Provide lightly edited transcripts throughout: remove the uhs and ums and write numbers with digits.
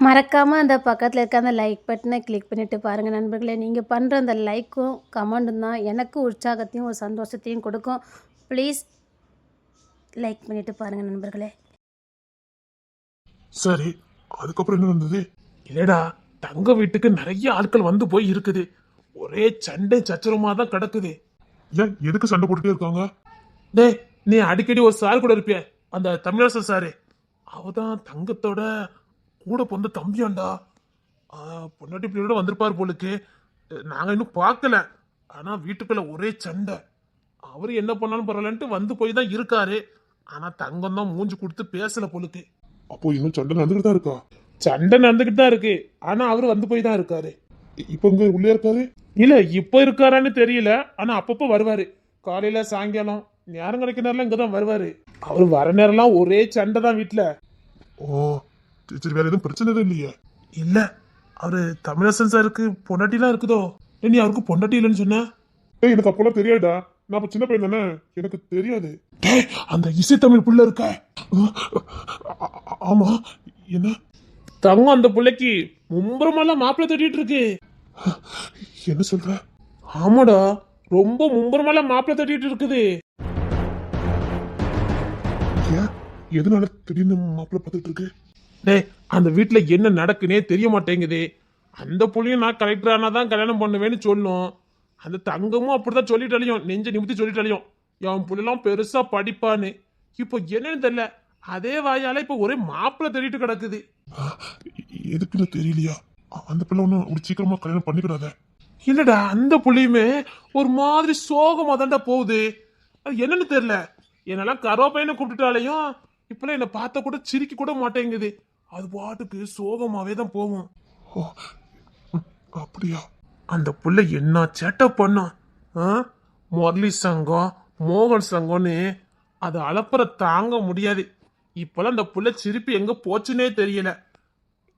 மறக்காமல் அந்த பக்கத்தில் இருக்க அந்த லைக் பட்டனை கிளிக் பண்ணிவிட்டு பாருங்கள் நண்பர்களே. நீங்கள் பண்ணுற அந்த லைக்கும் கமெண்ட்டும் தான் எனக்கு உற்சாகத்தையும் ஒரு சந்தோஷத்தையும் கொடுக்கும். ப்ளீஸ் லைக் பண்ணிவிட்டு பாருங்கள் நண்பர்களே. சரி, அதுக்கப்புறம் என்ன நடந்தது? இல்லடா, தங்க வீட்டுக்கு நிறைய ஆட்கள் வந்து போய் இருக்குது. ஒரே சண்டை சச்சரமா தான் கிடக்குது. ஏன் எதுக்கு சண்டை போட்டுட்டே இருக்காங்க? டே, நீ அடிக்கடி ஒரு சார் கூட இருப்பிய, அந்த தமிழரசன் சாரு. அவதான் தங்கத்தோட கூட பொந்த தம்பியாண்டா. பொன்னாட்டி பிள்ளையோட வந்திருப்பார் போலுக்கு. நாங்க இன்னும் பார்க்கல. ஆனா வீட்டுக்குள்ள ஒரே சண்டை. அவரு என்ன பண்ணாலும் பரவாயில்லன்ட்டு வந்து போய் தான் இருக்காரு. ஆனா தங்கம் தான் மூஞ்சி கொடுத்து பேசல போலுக்கு. அப்போ இன்னும் சண்டை நடந்துகிட்டு தான் இருக்கா? சண்டை நடந்துகிட்டு தான் இருக்கு. ஆனா அவரு வந்து போய் தான் இருக்காரு. இப்ப இங்க உள்ளே இருக்காரு? இல்ல, இப்ப இருக்காரான்னு தெரியல. ஆனா அப்பப்போ வருவாரு. காலையில சாயங்காலம் நேரம் கிடைக்கிற நேரம் இங்கதான் வருவாரு. அவரு வர நேரம்லாம் ஒரே சண்டை தான் வீட்டுல. ஓ சரி, வேற எதுவும் பிரச்சனை எதுவும் இல்லையா? இல்ல, அவரு தமிழரசன் சாருக்கு பொண்டாட்டிலாம் இருக்குதோ. நீ அவருக்கு பொண்டாட்டி இல்லைன்னு சொன்ன? எனக்கு அப்பெல்லாம் தெரியாதா, நான் அப்ப சின்ன பையன் தானே, எனக்கு தெரியாது. அந்த இசை தமிழ் புள்ள இருக்க. ஆமா, என்ன தங்கம் அந்த பிள்ளைக்கு மும்பரமெல்லாம் மாப்பிள்ளை தேடிட்டு இருக்கு. என்ன சொல்ற? ஆமாடா, ரொம்ப மும்பரமெல்லாம் மாப்பிள்ளை தேடிட்டு இருக்குது. ஏன், எதனால திடீர்னு மாப்பிள்ளை பார்த்துட்டு இருக்கு? டே, அந்த வீட்டுல என்ன நடக்குன்னே தெரிய மாட்டேங்குது. அந்த புள்ளையும் நான் கலெக்டர் ஆனாதான் கல்யாணம் பண்ணுவேன்னு சொல்லும். அந்த தங்கமும் அப்படிதான் சொல்லிட்டாலையும், நெஞ்ச நிமித்தி சொல்லிட்டாலையும் என் புள்ளெல்லாம் பெருசா படிப்பான்னு. இப்போ என்னன்னு தெரியல, அதே வாயால இப்ப ஒரே மாப்பிள்ளை தேடிட்டு கிடக்குது. எதுக்குன்னு தெரியலையா? அந்த பிள்ளை ஒன்னும் ஒரு சீக்கிரமா கல்யாணம் பண்ணிக்கிடாத. இல்லடா, அந்த புள்ளியுமே ஒரு மாதிரி சோகமா தாண்டா போகுது. அது என்னன்னு தெரியல. என்னெல்லாம் கரோப்பையனை கூப்பிட்டுட்டாலையும் இப்பெல்லாம் என்னை பார்த்த கூட சிரிக்க கூட மாட்டேங்குது. அது பாட்டுக்கு சோகமாவே தான் போகும். அப்படியா? அந்த புள்ள என்ன சேட்டை பண்ணான். முரளி சங்கம், மோகன் சங்கம்னு அது அளப்புற தாங்க முடியாது. இப்பெல்லாம் அந்த புள்ள சிரிப்பு எங்க போச்சுன்னே தெரியல.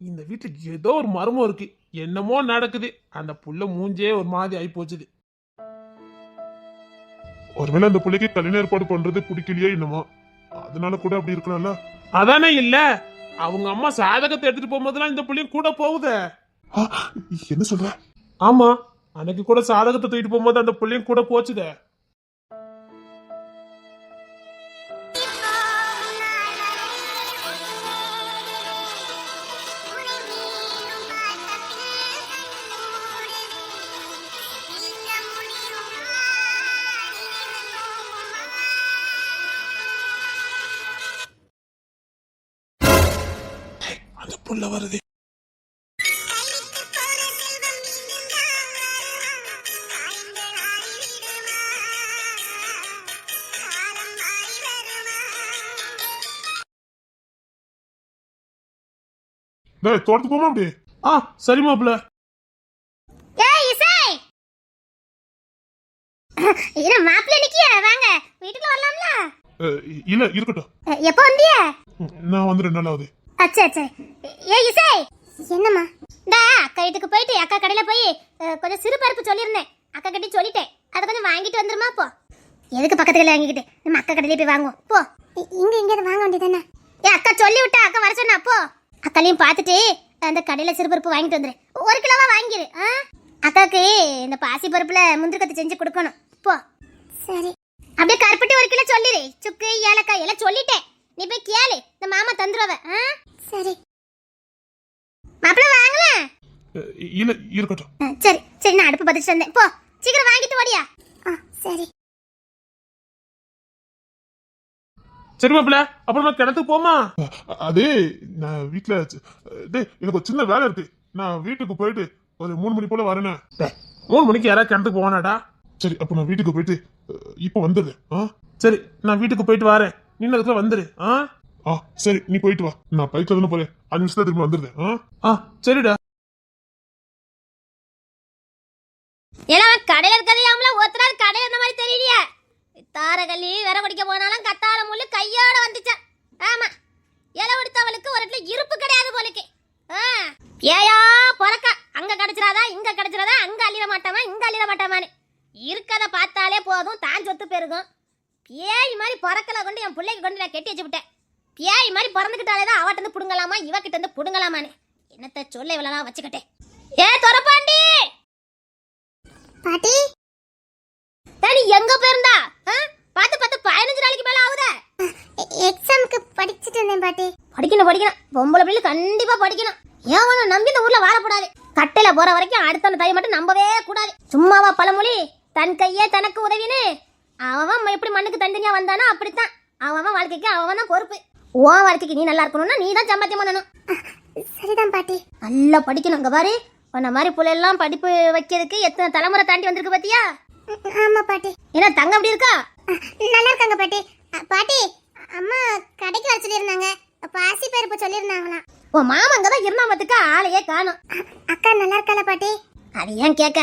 இந்த வீட்டுல ஏதோ ஒரு மர்மம் இருக்கு. என்னமோ நடக்குது. அந்த புள்ள மூஞ்சே ஒரு மாதிரி ஆகி போச்சுது. ஒருவேளை அந்த பிள்ளைக்கு கல்யாண ஏற்பாடு பண்றது பிடிக்கலையே என்னமோ, அதனால கூட அப்படி இருக்கலாம்ல. அதானே இல்ல, அவங்க அம்மா சாதகத்தை எடுத்துட்டு போகும்போதெல்லாம் இந்த பிள்ளையும் கூட போகுது. என்ன சொல்ற? ஆமா, அன்னைக்கு கூட சாதகத்தை தூக்கிட்டு போகும்போது அந்த பிள்ளையும் கூட போச்சுதே. அந்த புள்ள வருது. தோட்டத்து போமா அப்படி? சரி மாப்பிள்ள. இல்ல இருக்கட்டும். எப்போ வந்திய? நான் வந்து 2 நாள் ஆகுது. என்னம்மா? அக்கா வீட்டுக்கு போயிட்டு அக்கா கடையில போய் கொஞ்சம் சிறு பருப்பு சொல்லியிருந்தேன். அக்கா கிட்ட சொல்லிட்டேன், அதை கொஞ்சம் வாங்கிட்டு வந்துருமா. போ. எதுக்கு பக்கத்து கடையில் வாங்கிக்கிட்டு, நம்ம அக்கா கடையில போய் வாங்குவோம். போ. இங்க வாங்க வேண்டியதானே? அக்கா சொல்லி விட்டா, அக்கா வர சொன்னா. போ. அக்காலையும் பார்த்துட்டு அந்த கடையில சிறு பருப்பு வாங்கிட்டு வந்துரு. 1 கிலோவா வாங்கிரு. அக்காவுக்கு இந்த பாசி பருப்புல முந்திரி கத்தி செஞ்சு கொடுக்கணும். போ. சரி. அப்படியே கருப்பட்டி 1 கிலோ சொல்லிரு. சுக்கு ஏலக்காய் எல்லாம் சொல்லிட்டேன், நீ போய் கேளு. இந்த மாமா தந்துருவ. சரி மாப்பிள்ள, வாங்கல? இல்ல இருக்கட்டும். சரி சரி, நான் அடுப்பு பத்திட்டு வந்தேன். போ, சீக்கிரம் வாங்கிட்டு ஓடியா. சரி சரி மாப்பிள்ள, அப்புறமா கிணத்துக்கு போமா? அது நான் வீட்டுல எனக்கு ஒரு சின்ன வேலை இருக்கு. நான் வீட்டுக்கு போயிட்டு ஒரு 3 மணி போல வரேனே. 3 மணிக்கு யாராவது கிணத்துக்கு போவானாடா? சரி, அப்ப நான் வீட்டுக்கு போயிட்டு இப்ப வந்துடு. சரி, நான் வீட்டுக்கு போயிட்டு வரேன், நீ அதுக்குள்ள வந்துரு. சரி, நீ போயிட்டு வா. நான் பைக்ல தானே போறேன், 5 நிமிஷத்துல திரும்ப வந்துடுறேன். சரிடா. எல்லாம் கடையில இருக்கிறதையாமல ஒருத்தரால் கடையில இருந்த மாதிரி தெரியலையே. தாரகல்லி விர குடிக்க போனாலும் கத்தாழ முள்ளு கையோட வந்துச்சான். ஆமா, இலை உடுத்தவளுக்கு ஒரு இடத்துல இருப்பு கிடையாது போலுக்கு. ஏயா பொறக்க, அங்க கிடைச்சிடாதா இங்க கிடைச்சிடாதா, அங்க அள்ளிட மாட்டாமா இங்க அள்ளிட மாட்டாமான்னு இருக்கத பார்த்தாலே போதும், தான் சொத்து பெருகும். பேய் மாதிரி பொறக்கல கொண்டு என் பிள்ளைக்கு கொண்டு நான் கெட்டி வச்சு விட்டேன். பேய் மாதிரி பிறந்துக்கிட்டாலே தான் அவட்ட இருந்து புடுங்கலாமா இவகிட்ட இருந்து புடுங்கலாமான்னு. என்னத்த சொல்ல இவ்வளவு வச்சுக்கிட்டேன். ஏ தொரப்பாண்டி பாட்டி, நீ எங்க போயிருந்தா? பாத்து 15 நாளைக்கு மேல ஆகுதே. எக்ஸாமுக்கு படிச்சிட்டு இருந்தேன் பாட்டி. படிக்கணும். பொம்பளை பிள்ளை கண்டிப்பா படிக்கணும். ஏன் நம்பி இந்த ஊர்ல வாழக்கூடாது. கட்டையில போற வரைக்கும் அடுத்த தாயை மட்டும் நம்பவே கூடாது. சும்மாவா பழமொழி? தன் கையே தனக்கு உதவின்னு. அவன் எப்படி மண்ணுக்கு தனித்தனியா வந்தானோ அப்படித்தான். அவன் வாழ்க்கைக்கு அவன் தான் பொறுப்பு. உன் வாழ்க்கைக்கு நீ நல்லா இருக்கணும்னா நீ தான் சம்பாத்தியம் பண்ணணும். சரிதான் பாட்டி. நல்லா படிக்கணும். அங்க பாரு, உன்ன மாதிரி புள்ள எல்லாம் படிப்பு வைக்கிறதுக்கு எத்தனை தலைமுறை தாண்டி வந்திருக்கு பாத்தியா? ஆமா பாட்டி. என்ன தங்க அப்படி இருக்கா? நல்லா இருக்காங்க பாட்டி. பாட்டி, அம்மா கடைக்கு வர சொல்லியிருந்தாங்க. பாசி பருப்பு சொல்லியிருந்தாங்களா? உன் மாமா அங்கதான் இருந்தாமத்துக்கு ஆளையே காணும். அக்கா நல்லா இருக்காளா பாட்டி? அது ஏன் கேட்க,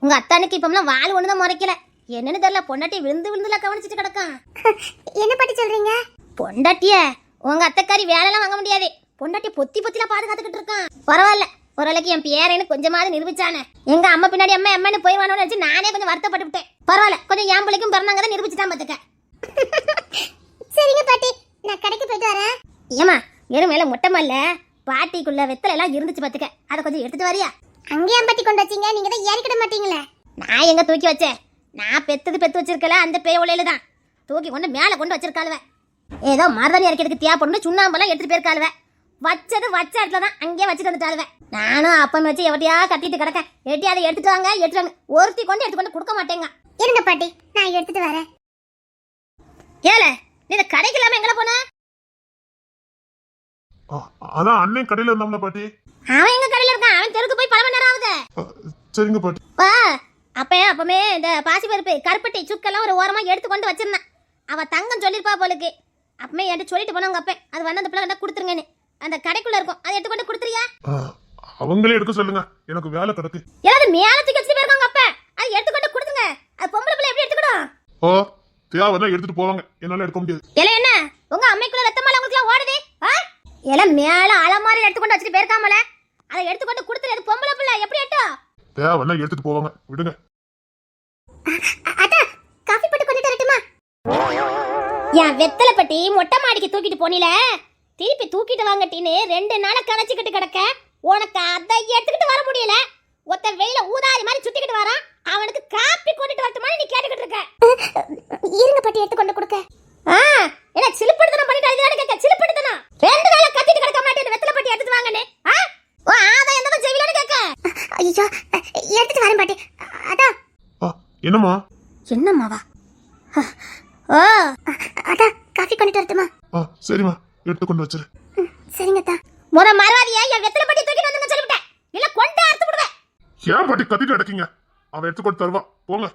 உங்க அத்தானுக்கு இப்பம்லாம் வாள் ஒண்ணுதான் முறைக்கல. என்னன்னு தெரியல, பொண்டாட்டி விழுந்துல கவனிச்சுட்டு கிடக்கான். என்ன பாட்டி சொல்றீங்க? பொண்டாட்டிய உங்க அத்தைக்காரி வேலையெல்லாம் வாங்க முடியாது. பொண்டாட்டி பொத்தில பாதுகாத்துக்கிட்டு இருக்கான். பரவாயில்ல, ஓரளவுக்கு என் பேரன்னு கொஞ்சமாவது நிரூபிச்சானே. எங்க அம்மா பின்னாடி அம்மான்னு போயிடுவானு நினைச்சு நானே கொஞ்சம் வருத்தப்பட்டு விட்டேன். பரவாயில்ல, கொஞ்சம் என் பிள்ளைக்கும் பிறந்தாங்க தான் நிரூபிச்சுட்டான் பாத்துக்க. சரிங்க பாட்டி, நான் கடைக்கு போயிட்டு வரேன். ஏமா, வெறும் மேல மொட்டை இல்ல, பாட்டிக்குள்ள வெத்தலை எல்லாம் இருந்துச்சு பாத்துக்க. அதை கொஞ்சம் எடுத்துட்டு வரியா? அங்கேயும் பாட்டி கொண்டு வச்சீங்க, நீங்க தான் ஏறிக்கிட மாட்டீங்களே. நான் எங்க தூக்கி வச்சேன்? நான் பெத்து வச்சிருக்கல அந்த பேய் உலையில தான் தூக்கி கொண்டு மேல கொண்டு வச்சிருக்காளுவ. ஏதோ மருதாணி அரைக்கிறதுக்கு தேவைப்படும் சுண்ணாம்பெல்லாம் எடுத்துட்டு போயிருக்காளுவ. வச்சது வச்ச இடத்துல தான் அங்கேயே வச்சுட்டு வந்துட்டாளுவ. நானும் அப்பம் வச்சு எவட்டியா கட்டிட்டு கிடக்கேன். எட்டியாவது எடுத்துட்டு வாங்க எடுத்துட்டு ஒருத்தி கொண்டு எடுத்துக்கொண்டு கொடுக்க மாட்டேங்க. இருங்க பாட்டி, நான் எடுத்துட்டு வரேன். ஏல, நீ இந்த கடைக்கு இல்லாம எங்கல போன? அதான் அண்ணன் கடையில இருந்தாம்ல பாட்டி. அவன் எங்க கடையில இருக்கான்? அவன் தெருக்கு போய் பல மணி நேரம் ஆகுது. சரிங்க பாட்டி. அப்பமே இந்த பாசி பருப்பு கருப்பட்டி சுக்கெல்லாம் ஒரு ஓரமா எடுத்து கொண்டு வச்சிருந்தேன். அவ தங்கம் சொல்லிருப்பா போலுக்கு. அப்பமே என்கிட்ட சொல்லிட்டு போனாங்க அப்ப. அது வந்து அந்த பிள்ளை கொடுத்துருங்கன்னு. அந்த கடைக்குள்ள இருக்கும், அதை எடுத்து கொண்டு கொடுத்துறியா? அவங்களே எடுக்க சொல்லுங்க, எனக்கு வேலை கிடக்கு. எல்லாரும் மேலத்துக்கு வச்சுட்டு போயிருக்காங்க அப்ப. அதை எடுத்து கொண்டு கொடுத்துங்க. அது பொம்பளை பிள்ளை எப்படி எடுத்துக்கணும்? ஓ, தேவைதான் எடுத்துட்டு போவாங்க, என்னால எடுக்க முடியாது. எல்லாம் என்ன உங்க அம்மைக்குள்ள ரத்தமால உங்களுக்கு ஓடுது? எல்லாம் மேல அலமாரி எடுத்து கொண்டு வச்சுட்டு போயிருக்காமல, அதை எடுத்து கொண்டு கொடுத்துரு. பொம்பளை பிள்ளை எப்படி எட்டோ? தேவைன்னா எடுத்துட்டு போவாங்க, விடுங்க. அட, காபி போட்டு கொண்டு வரட்டுமா? என் வெத்தலை பட்டி மொட்டை மாடிக்கு தூக்கிட்டு போனில, திருப்பி தூக்கிட்டு வாங்கட்டின்னு 2 நாளை கணச்சிக்கிட்டு கிடக்க. உனக்கு அதை எடுத்துக்கிட்டு வர முடியல. ஒத்த வெயில ஊதாரி மாதிரி சுத்திக்கிட்டு வரான். அவனுக்கு காப்பி கொண்டுட்டு வரட்டுமா நீ கேட்டுக்கிட்டு இருக்க? இருங்க பட்டி எடுத்து கொண்டு கொடுக்க. என்ன சிலுப்படுத்தனம் பண்ணிட்டாங்க கேட்க? சிலுப்படுத்தனம் 2 நாளா கத்திட்டு கிடக்க மாட்டேன். வெத்தலை பட்டி எடுத்து வாங்கன்னு ஆதா என்னமா செய்வீங்கன்னு கேட்க? ஐயோ, எடுத்துட்டு வரேன் பாட்டி. அதான் என்னம்மா? என்னம்மாவா? அதான் காஃபி கொண்டு வரட்டுமா? சரிம்மா, எடுத்து கொண்டு வச்சிரு. சரிங்க தா. முற மறவாதியே, என் வெத்தலை பட்டி தூக்கிட்டு வந்துங்க சொல்லிவிட்டேன். இல்ல கொண்டே அறுத்து விடுவேன். ஏன் பாட்டி கத்திட்டு அடக்கீங்க? அவன் எடுத்து கொண்டு தருவா, போங்க.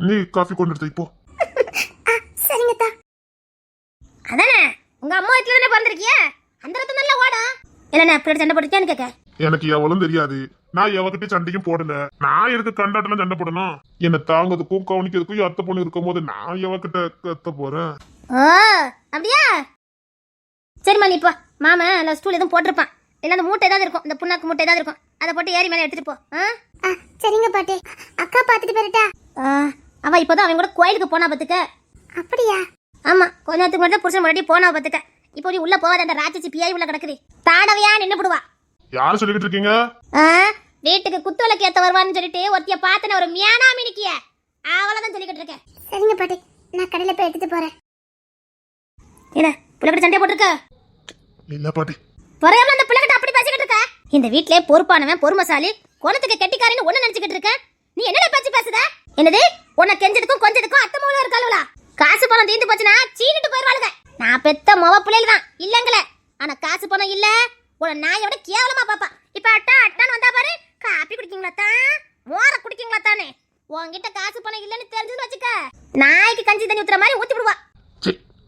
நீ காஃபி கொண்டு எடுத்து இப்போ. சரிங்க தா. அதானே உங்க அம்மா வீட்டுல தானே பிறந்திருக்கிய, அந்த ரத்தம் நல்லா ஓடா. இல்ல அப்படி சண்டை போட்டுக்கேன்னு கேட்க? எனக்கு எவ்வளவு தெரியாது. நான் எவகிட்ட சண்டையும் போடல. நான் எதுக்கு கண்டாட்டெல்லாம் சண்டை போடணும்? என்ன தாங்கிறதுக்கும் கவனிக்கிறதுக்கும் அத்தை பொண்ணு இருக்கும் போது நான் எவகிட்ட கத்த போறேன்? அப்படியா? சரிம்மா, நீ இப்போ மாமா அந்த ஸ்டூல் எதுவும் போட்டிருப்பான். இல்ல அந்த மூட்டை ஏதாவது இருக்கும், இந்த புண்ணாக்கு மூட்டை ஏதாவது இருக்கும், அதை போட்டு ஏறி மேலே எடுத்துட்டு போ. சரிங்க பாட்டி. அக்கா பாத்துட்டு போயிட்டா? அவ இப்போதான் அவன் கூட கோயிலுக்கு போனா பாத்துக்க. அப்படியா? ஆமா, கொஞ்ச நேரத்துக்கு முன்னாடி புருஷன் முன்னாடி போனா பாத்துக்க. இப்போ நீ உள்ள போவாத, அந்த ராட்சசி பியாய் உள்ள கிடக்குது. தாடவையா நின்னுடுவா. யாரு சொல்லிட்டு இருக்கீங்க? வீட்டுக்கு குத்துவிளக்கு ஏத்த வருவான்னு சொல்லிட்டு ஒருத்திய பார்த்தன ஒரு மியானா மினிக்கிய அவளதான் சொல்லிக்கிட்டு இருக்கேன். சரிங்க பாட்டி, நான் கடையில போய் எடுத்துட்டு போறேன். என்ன புள்ளகிட்ட சண்டை போட்டுருக்க? இல்ல பாட்டி. பொறையாம அந்த புள்ளகிட்ட அப்படி பேசிக்கிட்டு இருக்க? இந்த வீட்லயே பொறுப்பானவன் பொறுமசாலி குணத்துக்கு கெட்டிக்காரன்னு ஒண்ணு நினைச்சுக்கிட்டு இருக்க. நீ என்னடா பேச்சு பேசுத? என்னது உன்னை கெஞ்சதுக்கும் கொஞ்சதுக்கும் அத்தை மூலம் இருக்காளுவலா? காசு பணம் தீந்து போச்சுன்னா சீனிட்டு போயிருவாளுங்க. நான் பெத்த மொவ பிள்ளைகள் தான் இல்லங்கள. ஆனா காசு பணம் இல்ல உன நாயை விட கேவலமா பாப்பா. இப்ப அட்டான்னு வந்தா பாரு, காப்பி குடிக்கீங்களா தான், மோர குடிக்கீங்களா தானே? உன்கிட்ட காசு பணம் இல்லன்னு தெரிஞ்சுன்னு வச்சுக்க, நாய்க்கு கஞ்சி தண்ணி ஊத்துற மாதிரி ஊத்தி விடுவா.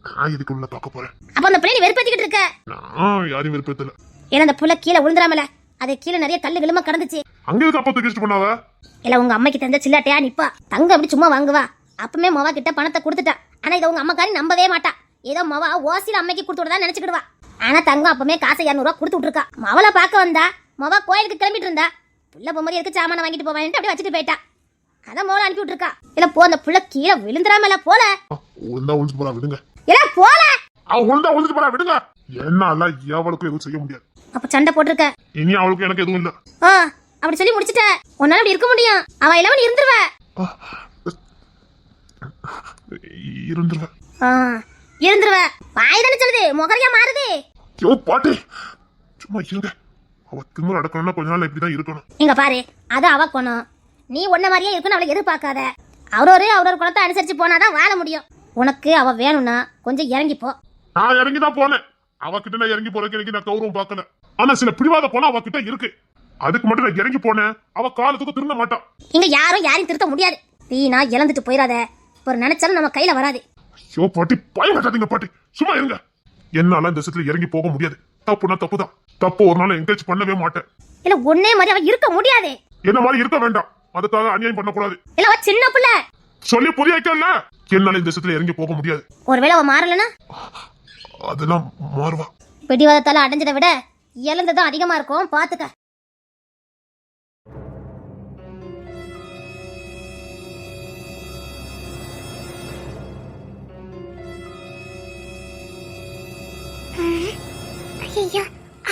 நான் இதுக்குள்ள பார்க்க போறேன். அப்ப அந்த பிள்ளை வெறுப்பேத்திக்கிட்டு இருக்க? நான் யாரையும் வெறுப்பேத்தல. ஏன்னா அந்த புள்ள கீழே விழுந்துராமல, அது கீழே நிறைய கல்லு கிளுமா கடந்துச்சு. அங்க எதுக்கு அப்பா தூக்கிட்டு போனாவ? இல்ல உங்க அம்மைக்கு தெரிஞ்ச சில்லாட்டையா நிப்பா. தங்க அப்படி சும்மா வாங்குவா. அப்பமே மொவா கிட்ட பணத்தை கொடுத்துட்டா. ஆனா இதை உங்க அம்மாக்காரி நம்பவே மாட்டா. ஏதோ மொவா ஓசில அம்மைக்கு கொடுத்து விடதான் நினைச்சுக்கிடுவா. ஆனா தங்கம் அப்பமே காசை 200 ரூபா கொடுத்து விட்டுருக்கா. மவளை பார்க்க வந்தா, மொவா கோயிலுக்கு கிளம்பிட்டு இருந்தா. புள்ள பொம்மரி இருக்கு சாமான வாங்கிட்டு போவான்ட்டு அப்படியே வச்சுட்டு போயிட்டா. அதான் மோளை அனுப்பி விட்டுருக்கா. இல்ல போ, அந்த புள்ள கீழே விழுந்துராமல போல. ஒழுங்கா விழுந்து போறா, விடுங்க. இல்ல போல. ஒழுங்கா விழுந்து போறா, விடுங்க. என்னால எவளுக்கும் எதுவும் செய்ய முடியாது. அப்ப சண்டை போட்டிருக்க. இனி அவளுக்கு எனக்கு எதுவும் இல்ல. ஓ அப்படி சொல்லி முடிச்சிட்ட. உன்னால அப்படி இருக்க முடியும். அவ இல்லாம நீ இருந்துருவ. இருந்துருவ. இருந்துருவ. வாய் தானே சொல்லுது, முகரையா மாறுது. ஐயோ பாட்டி சும்மா இருங்க. அவ திமிரு அடக்கணும்னா கொஞ்ச நாள் இப்படிதான் இருக்கணும். இங்க பாரு, அது அவ குணம். நீ உன்ன மாதிரியே இருக்குன்னு அவளை எதிர்பார்க்காத. அவரொரு குணத்தை அனுசரிச்சு போனாதான் வாழ முடியும். உனக்கு அவ வேணும்னா கொஞ்சம் இறங்கி போ. நான் இறங்கிதான் போனேன். அவகிட்ட நான் இறங்கி போறதுக்கு எனக்கு நான் கௌரவம் பார்க்கல. ஆனா சில பிடிவாத போனா அவகிட்ட இருக்கு. அதுக்கு மட்டும் நான் இறங்கி போனேன். அவ காலத்துக்கு திருந்த மாட்டான். இங்க யாரும் யாரையும் திருத்த முடியாது. வீணா இழந்துட்டு போயிடாத. ஒரு நினைச்சாலும் நம்ம கையில வராது. ஐயோ பாட்டி பயம் கட்டாதீங்க பாட்டி, சும்மா இருங்க. என்னால இந்த விஷயத்துல இறங்கி போக முடியாது. தப்புனா தப்புதான். தப்பு ஒரு நாள் என்கரேஜ் பண்ணவே மாட்டேன். இல்ல ஒன்னே மாதிரி அவ இருக்க முடியாது. என்ன மாதிரி இருக்க வேண்டாம். அதுக்காக அநியாயம் பண்ணக்கூடாது. இல்ல அவ சின்ன பிள்ளை. சொல்லி புரிய வைக்கல. என்னால இந்த விஷயத்துல இறங்கி போக முடியாது. ஒருவேளை அவ மாறலனா அதெல்லாம் மாறுவா. பிடிவாதத்தால அடைஞ்சதை விட இழந்ததும் அதிகமா இருக்கும், பாத்துக்க. ஐயோ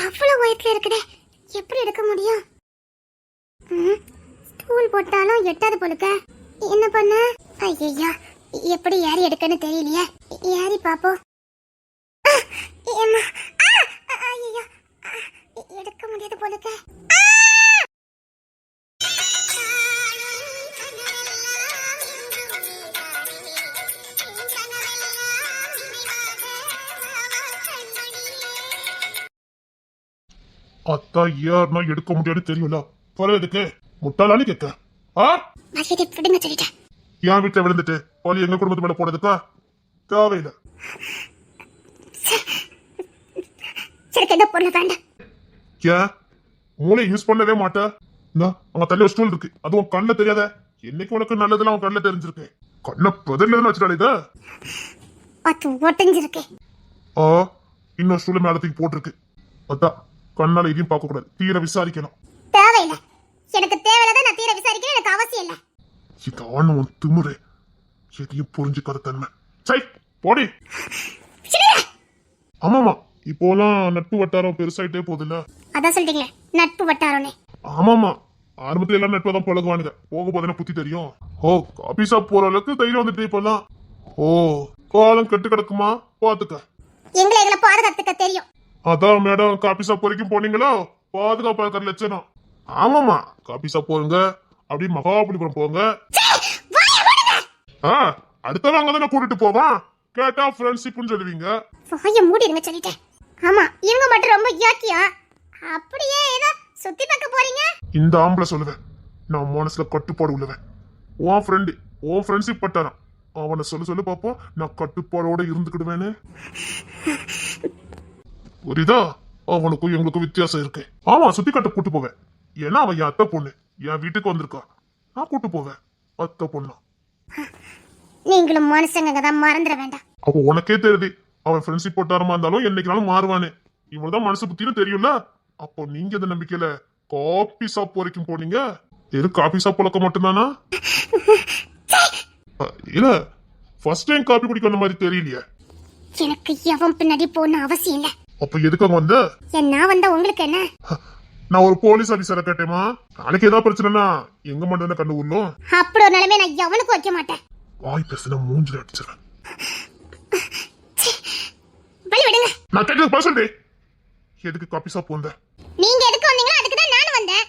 அவ்வளவு வயசுல இருக்குதே, எப்படி எடுக்க முடியும்? ஸ்டூல் போட்டாலும் எட்டாது போலுக்க. என்ன பண்ண? ஐயோ எப்படி ஏறி எடுக்கன்னு தெரியலையே. ஏறி பாப்போம். ஐயோ எடுக்க முடியாது போலுக்க. அத்தா ஏன்னா எடுக்க முடியாது தெரியல. பரவாயில்லைக்கு முட்டாளானு கேட்க. விடுங்க சொல்லிட்டேன். என் வீட்டுல விழுந்துட்டு பாலி எங்க குடும்பத்து மேல போனதுக்கா தேவையில்லை. ஏன் மூளை யூஸ் பண்ணவே மாட்டேன். அவங்க தள்ளி ஒரு ஸ்டூல் இருக்கு, அதுவும் கண்ணில் தெரியாத. என்னைக்கு உனக்கு நல்லதெல்லாம் அவன் கண்ணில் தெரிஞ்சிருக்கு. கண்ணை பதில் வச்சுட்டாலே இத இன்னொரு ஸ்டூல் மேல தூக்கி போட்டிருக்கு. அதான் கண்ணால எதையும் பார்க்க கூடாது, தீர விசாரிக்கணும். தேவையில்லை, எனக்கு தேவையில்லை. நான் தீர விசாரிக்கணும், எனக்கு அவசியம் இல்லை. இதான உன் திமுறை, எதையும் புரிஞ்சுக்காத தன்மை. சை போடி. ஆமாமா இப்போலாம் நட்பு வட்டாரம் பெருசாயிட்டே போகுதுல்ல. அதான் சொல்றீங்க நட்பு வட்டாரம்னே. ஆமாமா ஆரம்பத்துல எல்லாம் நட்பு தான் பழகுவானுங்க. போக போதுன்னா புத்தி தெரியும். ஓ காபி ஷாப் போற அளவுக்கு தைரியம் வந்துட்டு இப்பெல்லாம். ஓ காலம் கெட்டு கிடக்குமா பாத்துக்க. எங்களை பாதுகாத்துக்க தெரியும். அதான் மேடம் காபி ஷாப் வரைக்கும் போனீங்களோ பாதுகாப்பா இருக்கிற லட்சணம். ஆமாமா காபி ஷாப் போங்க, அப்படி மகாபலிபுரம் போங்க. அடுத்தவங்க தானே கூட்டிட்டு போவான். கேட்டா ஃப்ரெண்ட்ஷிப்னு சொல்லுவீங்க. வாய மூடிடுங்க சொல்லிட்டேன். ஆமா இவங்க மட்டும் ரொம்ப யோக்கியா. அப்படியே ஏதோ சுத்தி பார்க்க போறீங்க. இந்த ஆம்பளை சொல்லுவேன், நான் மனசுல கட்டுப்பாடு உள்ளவன். உன் ஃப்ரெண்டு உன் ஃப்ரெண்ட்ஷிப் பட்டாரான். அவனை சொல்லு பாப்போம், நான் கட்டுப்பாடோட இருந்துக்கிடுவேன்னு. புரியுதா? அவனுக்கும் எங்களுக்கும் வித்தியாசம் இருக்கு. ஆமா சுத்தி கட்ட கூட்டு போவேன். ஏன்னா அவன் என் அத்தை பொண்ணு, என் வீட்டுக்கு வந்திருக்கா. நான் கூட்டு போவேன். அத்தை பொண்ணா நீங்களும் மனுஷங்க தான், மறந்துட வேண்டாம். அப்போ உனக்கே தெரியுது அவன் ஃப்ரெண்ட்ஷிப் போட்டாரமா இருந்தாலும் என்னைக்குனாலும் மாறுவானு. இவ்வளவுதான் மனசு புத்தின்னு தெரியும்ல. அப்போ நீங்க இந்த நம்பிக்கையில காபி ஷாப் வரைக்கும் போனீங்க. எது காபி ஷாப் பழக்கம் மட்டும்தானா? இல்ல ஃபர்ஸ்ட் டைம் காபி குடிக்க வந்த மாதிரி தெரியலையே. எனக்கு எவன் பின்னாடி போன அவசியம் இல்ல. அப்ப எதுக்காக வந்த? நான் வந்தா உங்களுக்கு என்ன? நான் ஒரு போலீஸ் ஆபீசரை கேட்டேமா. நாளைக்கு ஏதாவது பிரச்சனைனா எங்க மட்டும் கண்டு உள்ளோம். அப்படி ஒரு நிலைமை நான் எவனுக்கு வைக்க மாட்டேன். வாய் பேசுனா மூஞ்சில அடிச்சிருவேன். வழி விடுங்க. நான் கேட்டது பேசுறே. எதுக்கு காபி ஷாப் வந்த? நீங்க எதுக்கு வந்தீங்களோ அதுக்கு தான் நானும் வந்தேன்.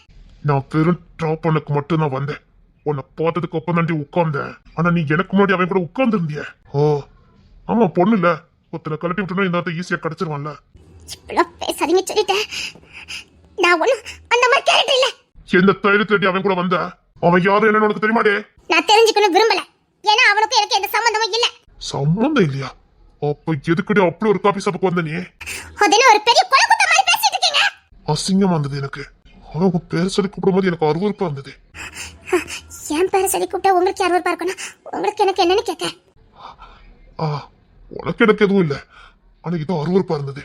நான் வெறும் ட்ராப் பண்ணக்கு மட்டும் தான் வந்தேன். உன்னை பார்த்ததுக்கு அப்புறம் தாண்டி உட்கார்ந்தேன். ஆனா நீ எனக்கு முன்னாடி அவன் கூட உட்கார்ந்து இருந்திய. ஓ ஆமா பொண்ணு இல்ல, ஒருத்தனை கழட்டி விட்டுனா இந்த இடத்த ஈஸியா கிடைச்சிருவான்ல. இப்பெல்லாம் பேசாதீங்க சொல்லிட்டேன். நான் ஒண்ணும் அந்த மாதிரி கேரக்டர் இல்ல. எந்த தைரியத்தை அவன் கூட வந்த? அவன் யாரு என்னன்னு உனக்கு தெரியுமாடே? நான் தெரிஞ்சுக்கணும் விரும்பல. ஏன்னா அவனுக்கு எனக்கு எந்த சம்பந்தமும் இல்ல. சம்பந்தம் இல்லையா? அப்ப எதுக்கடி அப்படி ஒரு காபி ஷாப்புக்கு வந்த நீ? அதென்ன ஒரு பெரிய கொலகுத்த மாதிரி பேசிட்டு இருக்கீங்க. அசிங்கமா இருந்தது எனக்கு. ஆனா உங்க பேர் சொல்லி கூப்பிடும்போது எனக்கு அருவருப்பா இருந்தது. என் பேரை சொல்லி கூப்பிட்டா உங்களுக்கு அருவருப்பா இருக்கணும். உங்களுக்கு எனக்கு என்னன்னு கேட்க. உனக்கு எனக்கு எதுவும் இல்ல, ஆனா இது அருவருப்பா இருந்தது.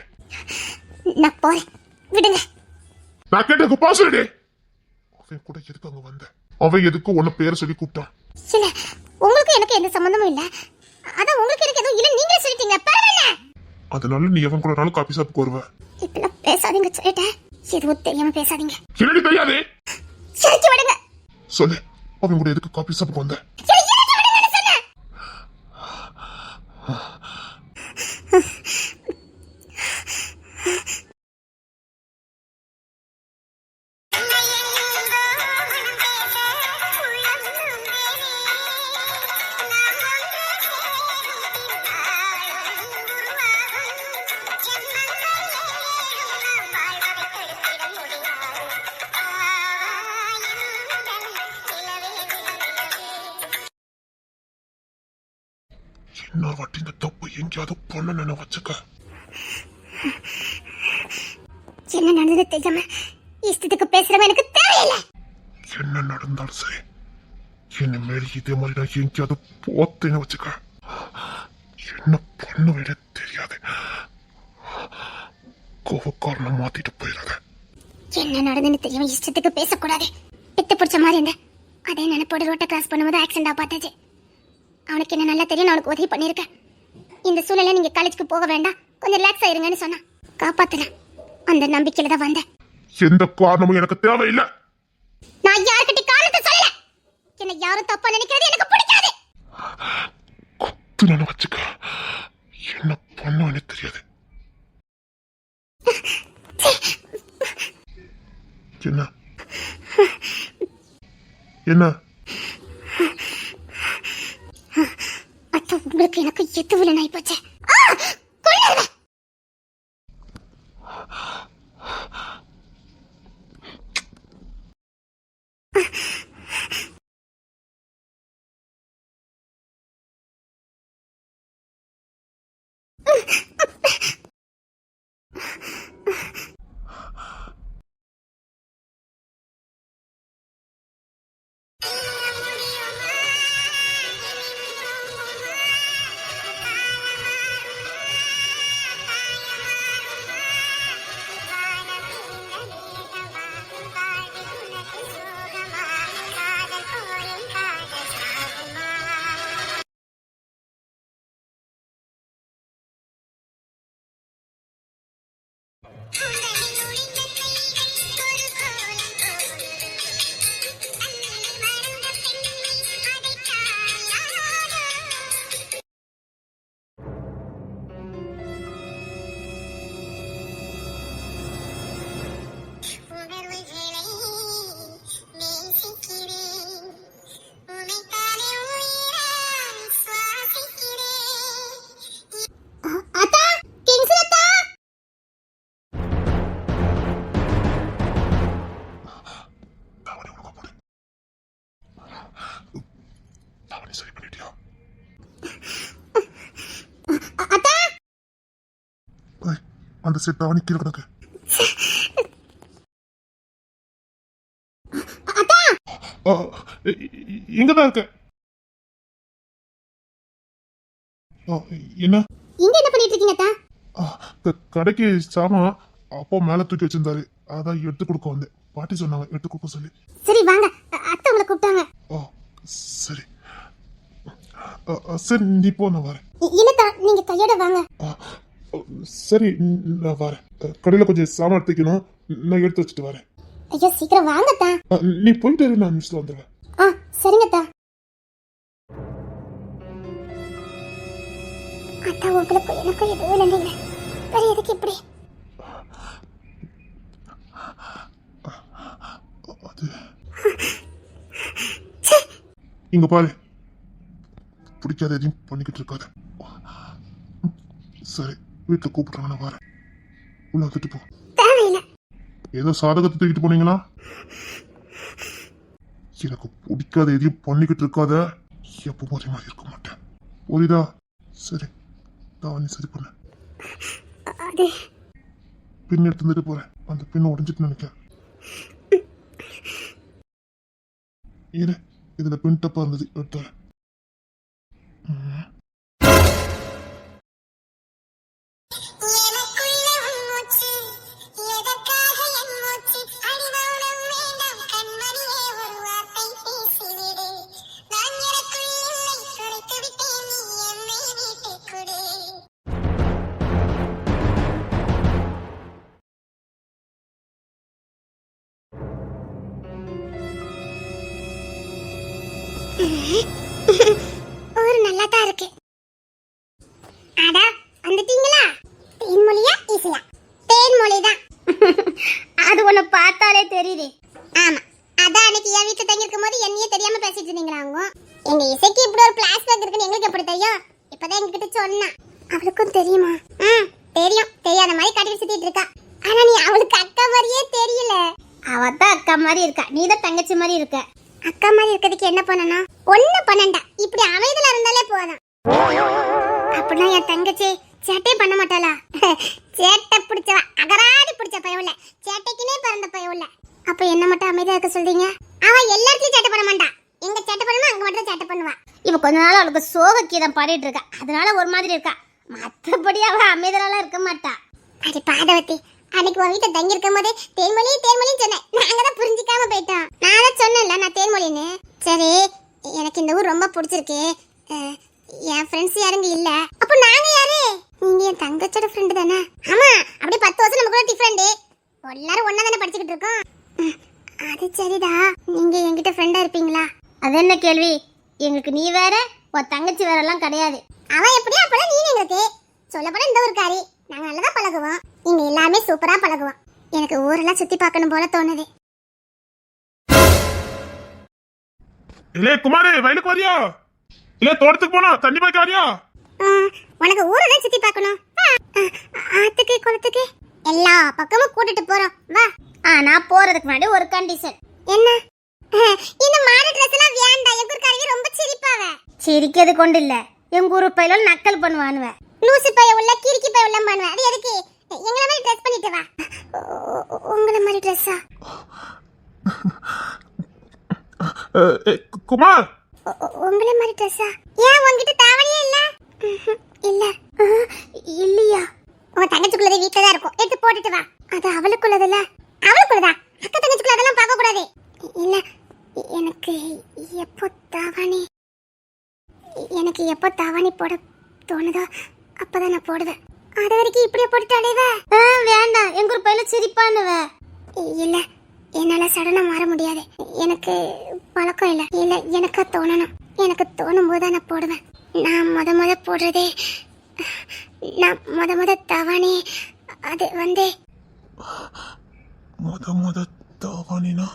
நான் போறேன், விடுங்க. நான் கேட்ட பாசுடே. அவன் கூட எதுக்கு அங்க வந்த? அவன் எதுக்கு உன்ன பேரை சொல்லி கூப்பிட்டான்? இல்ல உங்களுக்கு எனக்கு எந்த சம்பந்தமும் இல்ல. அதான் உங்களுக்கு எனக்கு எதுவும் இல்ல நீங்களே சொல்லிட்டீங்க. பரவாயில்ல. அதனால நீ எவன் கூட காபி ஷாப்புக்கு வருவ? இப்பெல்லாம் பேசாதீங்க சொல்லிட்டேன். எதுவும் தெரியாம பேசாதீங்க. என்னடி தெரியாது? இறக்கி விடுங்க. சொல்லு, அவன் கூட எதுக்கு காபி சாப்பிட்டு வந்த? இறக்கி விடுங்கன்னு சொன்னேன். இன்னொரு வாட்டி இந்த தப்பு எங்கேயாவது பண்ண வச்சுக்க. என்ன நடந்தது தெரியாம இஷ்டத்துக்கு பேசுறவன் எனக்கு தேவையில்லை. என்ன நடந்தாலும் சரி, இனிமேல் இதே மாதிரி நான் எங்கேயாவது போத்தேன்னு வச்சுக்க. என்ன பண்ண விட தெரியாது. கோவக்காரனை மாத்திட்டு போயிடாத. என்ன நடந்ததுன்னு தெரியாம இஷ்டத்துக்கு பேசக்கூடாது. பித்து பிடிச்ச மாதிரி இருந்த அதே நினைப்போடு ரோட்டை கிராஸ் பண்ணும்போது ஆக்சிடென்டா பார்த்தாச்சு. அவனுக்கு என்ன நல்லா தெரியும், நான் அவனுக்கு உதவி பண்ணியிருக்கேன். இந்த சூழ்நிலை நீங்க காலேஜுக்கு போக வேண்டாம், கொஞ்சம் ரிலாக்ஸ் ஆயிருங்கன்னு சொன்னா காப்பாத்துறேன். அந்த நம்பிக்கையில தான் வந்தேன். எந்த காரணமும் எனக்கு தேவையில்லை. நான் யார்கிட்ட காரணத்தை சொல்லல. என்ன யாரும் தப்பா நினைக்கிறது எனக்கு பிடிக்காது. குத்துன வச்சுக்க. என்ன பண்ணுவேன்னு தெரியாது. என்ன என்ன அத்த உங்களுக்கு எனக்கு எதுவும் நாய் போச்சு. சரி பண்ணிட்டியா? அந்த செட் அவனி கீழே கிடக்கு. இங்கதான் இருக்க. என்ன இங்க என்ன பண்ணிட்டு இருக்கீங்க அத்தா? கடைக்கு சாமான் அப்போ மேல தூக்கி வச்சிருந்தாரு, அதான் எடுத்து கொடுக்க வந்தேன். பாட்டி சொன்னாங்க எடுத்து கொடுக்க சொல்லி. சரி வாங்க, அத்தை உங்களை கூப்பிட்டாங்க. சரி சரி, நீ போ, நான் வரேன். இல்லத்தா, நீங்க கையோட வாங்க. சரி, நான் வரேன். கடையில கொஞ்சம் சாமான் எடுத்துக்கணும், நான் எடுத்து வச்சுட்டு வரேன். ஐயோ சீக்கிரம் வாங்கத்தா. நீ போயிட்டு இரு, நான் நிமிஷத்துல வந்துடுவேன். சரிங்கத்தா. அத்தா உங்களுக்கு எனக்கும் எதுவும் இல்லைங்க, வேற எதுக்கு இப்படி? அது இங்க பாரு, பிடிக்காத எதையும் பண்ணிக்கிட்டு இருக்காது. சரி, வீட்டுல கூப்பிட்டுறாங்க, நான் வரேன். உள்ள வந்துட்டு போ. தேவையில்லை. ஏதோ சாதகத்தை தூக்கிட்டு போனீங்களா? எனக்கு பிடிக்காத எதையும் பண்ணிக்கிட்டு இருக்காத. எப்போ ஒரே மாதிரி இருக்க மாட்டேன், புரியுதா? சரி, நான் சரி பண்ண பின் எடுத்து வந்துட்டு போறேன். அந்த பின் உடஞ்சிட்டு நினைக்கிறேன். இதுல பின் டப்பா இருந்தது, எடுத்து அடா வந்துட்டீங்களா? தேன்மொழியா ஈஸியா? தேன்மொழி தான். அது உன்னை பார்த்தாலே தெரியுது. ஆமா, அதான் அன்னைக்கு என் வீட்டுல தங்கி இருக்கும் போது என்னையே தெரியாம பேசிட்டு இருந்தீங்களாங்க. எங்க இசைக்கு இப்படி ஒரு பிளாஷ்பேக் இருக்குன்னு எங்களுக்கு எப்படி தெரியும்? இப்பதான் எங்ககிட்ட சொன்னா. அவளுக்கும் தெரியுமா? தெரியும். தெரியாத மாதிரி கட்டி சுத்திட்டு இருக்கா. ஆனா நீ அவளுக்கு அக்கா மாதிரியே தெரியல. அவதான் அக்கா மாதிரி இருக்கா, நீ தான் தங்கச்சி மாதிரி இருக்க. அக்கா மாதிரி இருக்கிறதுக்கு என்ன பண்ணணும்? ஒண்ணு பண்ணண்டா, இப்படி அமைதியில இருந்தாலே போதும். அப்படின்னா என் தங்கச்சி சேட்டை பண்ண மாட்டாளா? சேட்டை பிடிச்சவ, அகராடி பிடிச்ச பயவுல, சேட்டைக்குனே பிறந்த பயவுல. அப்ப என்ன மட்டும் அமைதியா இருக்க சொல்றீங்க? அவ எல்லாத்தையும் சேட்டை பண்ண மாட்டா. எங்க சேட்டை பண்ணுவா அங்க மட்டும் சேட்டை பண்ணுவா. இப்ப கொஞ்ச நாள் அவளுக்கு சோக கீதம் பாடிட்டு இருக்கா, அதனால ஒரு மாதிரி இருக்கா. மத்தபடி அவ அமைதியாலாம் இருக்க மாட்டா. அடி பாதவத்தி, அன்னைக்கு உன் வீட்டை தங்கி இருக்கும் போது தேன்மொழி தேன்மொழின்னு சொன்னேன். நாங்க தான் புரிஞ்சிக்காம போயிட்டோம். நான் தான் சொன்னேன்ல நான் தேன்மொழின்னு. சரி, எனக்கு இந்த ஊர் ரொம்ப பிடிச்சிருக்கு. என் ஃப்ரெண்ட்ஸ் யாருங்க இல்ல. அப்ப நாங்க யாரு? நீங்க என் தங்கச்சோட ஃப்ரெண்டு தானே? ஆமா, அப்படியே 10 வருஷம் நமக்குள்ள டிஃபரெண்ட். எல்லாரும் ஒண்ணா தானே படிச்சுக்கிட்டு இருக்கோம். அது சரிடா, நீங்க என்கிட்ட ஃப்ரெண்டா இருப்பீங்களா? அது என்ன கேள்வி? எங்களுக்கு நீ வேற, உன் தங்கச்சி வேற எல்லாம் கிடையாது. அவன் எப்படியா அப்பதான் நீ எங்களுக்கு சொல்லப்போனா இந்த ஊருக்காரி. நாங்க நல்லதா பழகுவோம். இங்க எல்லாமே சூப்பரா பழகுவோம். எனக்கு ஊரெல்லாம் சுத்தி பார்க்கணும் போல தோணுது. இல்ல குமாரே, வயலுக்கு வரியா? இல்ல தோட்டத்துக்கு போனா தண்ணி பாய்க்க வரியா? உனக்கு ஊரெல்லாம் சுத்தி பார்க்கணும். ஆத்துக்கு குளத்துக்கு எல்லா பக்கமும் கூட்டிட்டு போறோம் வா. நான் போறதுக்கு முன்னாடி ஒரு கண்டிஷன். என்ன? இந்த மாடு Dress எல்லாம் வேண்டாம். எங்க ஊர்க்காரங்க ரொம்ப சிரிப்பாவ. சிரிக்கிறது கொண்டு இல்ல, எங்க ஊரு பையில நக்கல் பண்ணுவானுவ. லூசு பைய உள்ள கிறுக்கி பைய உள்ள பண்ணுவ. அது எதுக்கு? எங்கள மாதிரி Dress பண்ணிட்டு வா. உங்கள மாதிரி Dress-ஆ? குமார், உங்கள மாதிரி Dress-ஆ? ஏன் உன்கிட்ட தாவணியே இல்ல? இல்ல. இல்லையா? உன் தங்கச்சிக்குள்ளது வீட்ல தான் இருக்கும். எடுத்து போட்டுட்டு வா. அது அவளுக்குள்ளதுல. அவளுக்குள்ளதா? அக்கா தங்கச்சிக்குள்ள அதெல்லாம் பார்க்க கூடாது. இல்ல, எனக்கு எப்போ தாவணி போட தோணுதோ அப்பதான் நான் போடுவேன். அது வரைக்கும் இப்படியே போட்டுட்டு அலைவ? வேண்டாம், எங்க ஊர் பையில சிரிப்பானுவ. இல்ல, என்னால சடனா மாற முடியாது. எனக்கு பழக்கம் இல்ல. இல்ல, எனக்கு தோணணும். எனக்கு தோணும் போது நான் போடுவேன். நான் முத போடுறதே, நான் முத தாவணி அது வந்து முத தாவானினா